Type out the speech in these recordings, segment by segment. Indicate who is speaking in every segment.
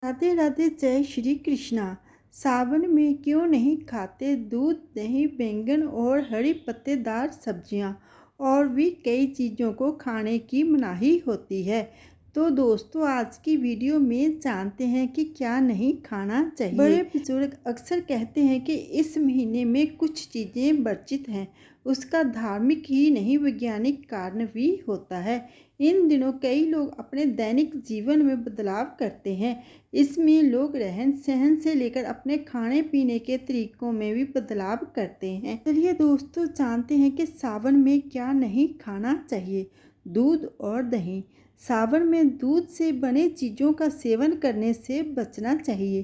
Speaker 1: राधे राधे, जय श्री कृष्णा। सावन में क्यों नहीं खाते दूध, दही, बैंगन और हरी पत्तेदार सब्जियां और भी कई चीज़ों को खाने की मनाही होती है। तो दोस्तों, आज की वीडियो में जानते हैं कि क्या नहीं खाना चाहिए। बड़े बुजुर्ग अक्सर कहते हैं कि इस महीने में कुछ चीज़ें वर्जित हैं। उसका धार्मिक ही नहीं, वैज्ञानिक कारण भी होता है। इन दिनों कई लोग अपने दैनिक जीवन में बदलाव करते हैं। इसमें लोग रहन सहन से लेकर अपने खाने पीने के तरीकों में भी बदलाव करते हैं। चलिए दोस्तों, जानते हैं कि सावन में क्या नहीं खाना चाहिए। दूध और दही। सावन में दूध से बने चीज़ों का सेवन करने से बचना चाहिए,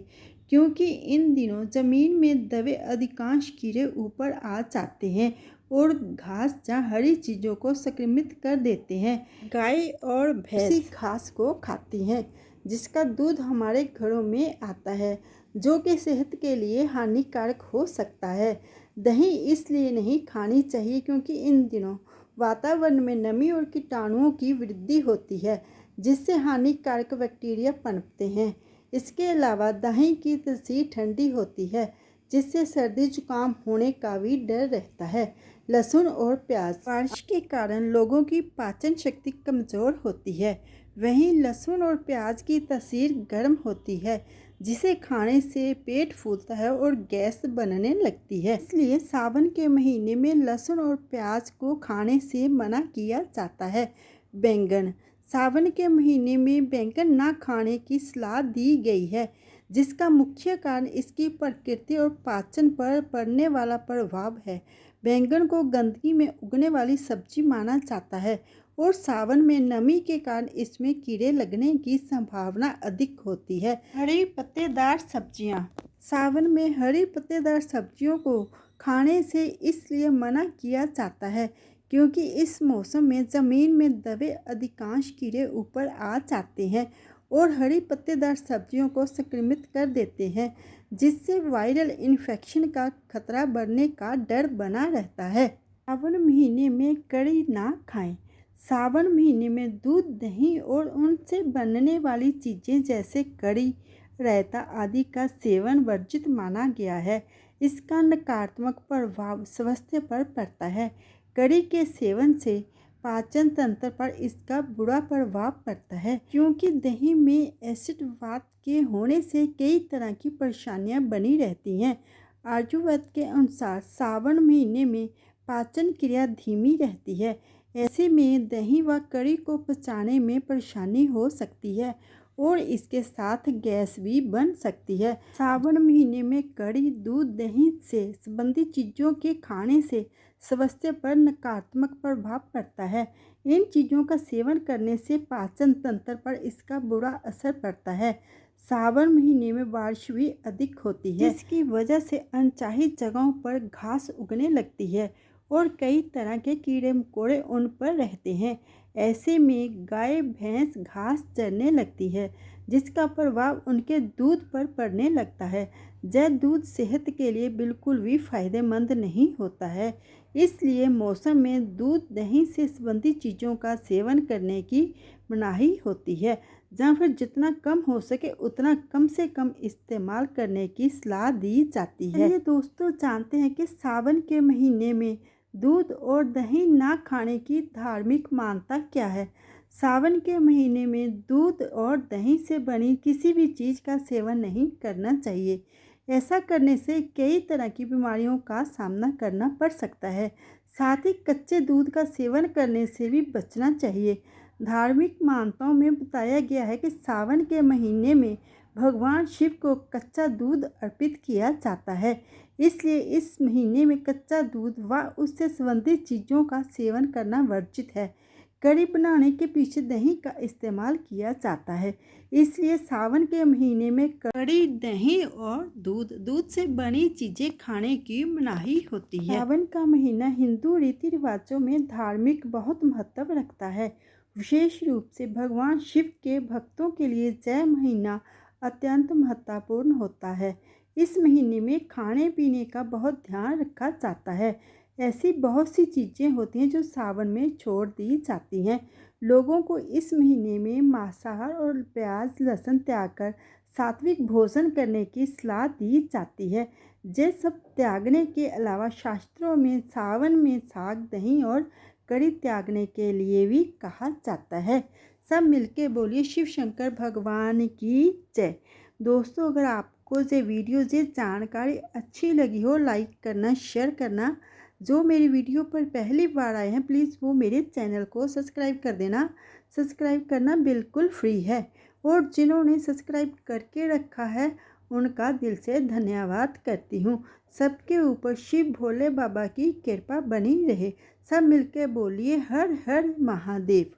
Speaker 1: क्योंकि इन दिनों ज़मीन में दबे अधिकांश कीड़े ऊपर आ जाते हैं और घास या हरी चीज़ों को संक्रमित कर देते हैं। गाय और भैंस घास को खाती हैं, जिसका दूध हमारे घरों में आता है, जो कि सेहत के लिए हानिकारक हो सकता है। दही इसलिए नहीं खानी चाहिए क्योंकि इन दिनों वातावरण में नमी और कीटाणुओं की वृद्धि होती है, जिससे हानिकारक बैक्टीरिया पनपते हैं। इसके अलावा दही की तस्वीर ठंडी होती है, जिससे सर्दी जुकाम होने का भी डर रहता है। लहसुन और प्याज। बारिश के कारण लोगों की पाचन शक्ति कमज़ोर होती है। वहीं लहसुन और प्याज की तासीर गर्म होती है, जिसे खाने से पेट फूलता है और गैस बनने लगती है। इसलिए सावन के महीने में लहसुन और प्याज को खाने से मना किया जाता है। बैंगन। सावन के महीने में बैंगन ना खाने की सलाह दी गई है, जिसका मुख्य कारण इसकी प्रकृति और पाचन पर पड़ने वाला प्रभाव है। बैंगन को गंदगी में उगने वाली सब्जी माना जाता है और सावन में नमी के कारण इसमें कीड़े लगने की संभावना अधिक होती है। हरी पत्तेदार सब्जियां। सावन में हरी पत्तेदार सब्जियों को खाने से इसलिए मना किया जाता है क्योंकि इस मौसम में ज़मीन में दबे अधिकांश कीड़े ऊपर आ जाते हैं और हरी पत्तेदार सब्जियों को संक्रमित कर देते हैं, जिससे वायरल इन्फेक्शन का खतरा बढ़ने का डर बना रहता है। सावन महीने में कड़ी ना खाएं। सावन महीने में दूध, दही और उनसे बनने वाली चीज़ें जैसे कड़ी, रायता आदि का सेवन वर्जित माना गया है। इसका नकारात्मक प्रभाव स्वास्थ्य पर पड़ता है। कड़ी के सेवन से पाचन तंत्र पर इसका बुरा प्रभाव पड़ता है, क्योंकि दही में एसिड वात के होने से कई तरह की परेशानियां बनी रहती हैं। आयुर्वेद के अनुसार सावन महीने में पाचन क्रिया धीमी रहती है। ऐसे में दही व कड़ी को पचाने में परेशानी हो सकती है और इसके साथ गैस भी बन सकती है। सावन महीने में कड़ी, दूध, दही से संबंधित चीज़ों के खाने से स्वास्थ्य पर नकारात्मक प्रभाव पड़ता है। इन चीज़ों का सेवन करने से पाचन तंत्र पर इसका बुरा असर पड़ता है। सावन महीने में बारिश भी अधिक होती है, जिसकी वजह से अनचाही जगहों पर घास उगने लगती है और कई तरह के कीड़े मकोड़े उन पर रहते हैं। ऐसे में गाय भैंस घास चरने लगती है, जिसका प्रभाव उनके दूध पर पड़ने लगता है। यह दूध सेहत के लिए बिल्कुल भी फायदेमंद नहीं होता है। इसलिए मौसम में दूध, दही से संबंधित चीज़ों का सेवन करने की मनाही होती है, जहाँ फिर जितना कम हो सके उतना कम से कम इस्तेमाल करने की सलाह दी जाती है। ये दोस्तों, जानते हैं कि सावन के महीने में दूध और दही ना खाने की धार्मिक मान्यता क्या है। सावन के महीने में दूध और दही से बनी किसी भी चीज़ का सेवन नहीं करना चाहिए। ऐसा करने से कई तरह की बीमारियों का सामना करना पड़ सकता है। साथ ही कच्चे दूध का सेवन करने से भी बचना चाहिए। धार्मिक मान्यताओं में बताया गया है कि सावन के महीने में भगवान शिव को कच्चा दूध अर्पित किया जाता है। इसलिए इस महीने में कच्चा दूध व उससे संबंधित चीज़ों का सेवन करना वर्जित है। कड़ी बनाने के पीछे दही का इस्तेमाल किया जाता है, इसलिए सावन के महीने में कड़ी, दही और दूध से बनी चीज़ें खाने की मनाही होती है। सावन का महीना हिंदू रीति रिवाजों में धार्मिक बहुत महत्व रखता है। विशेष रूप से भगवान शिव के भक्तों के लिए यह महीना अत्यंत महत्वपूर्ण होता है। इस महीने में खाने पीने का बहुत ध्यान रखा जाता है। ऐसी बहुत सी चीज़ें होती हैं जो सावन में छोड़ दी जाती हैं। लोगों को इस महीने में मांसाहार और प्याज, लहसुन त्याग कर सात्विक भोजन करने की सलाह दी जाती है। ये सब त्यागने के अलावा शास्त्रों में सावन में साग दही और कड़ी त्यागने के लिए भी कहा जाता है। सब मिलके बोलिए शिव शंकर भगवान की जय। दोस्तों, अगर आपको ये वीडियो ये जानकारी अच्छी लगी हो, लाइक करना, शेयर करना। जो मेरी वीडियो पर पहली बार आए हैं प्लीज़ वो मेरे चैनल को सब्सक्राइब कर देना। सब्सक्राइब करना बिल्कुल फ्री है और जिन्होंने सब्सक्राइब करके रखा है उनका दिल से धन्यवाद करती हूँ। सबके ऊपर शिव भोले बाबा की कृपा बनी रहे। सब मिलकर बोलिए हर हर महादेव।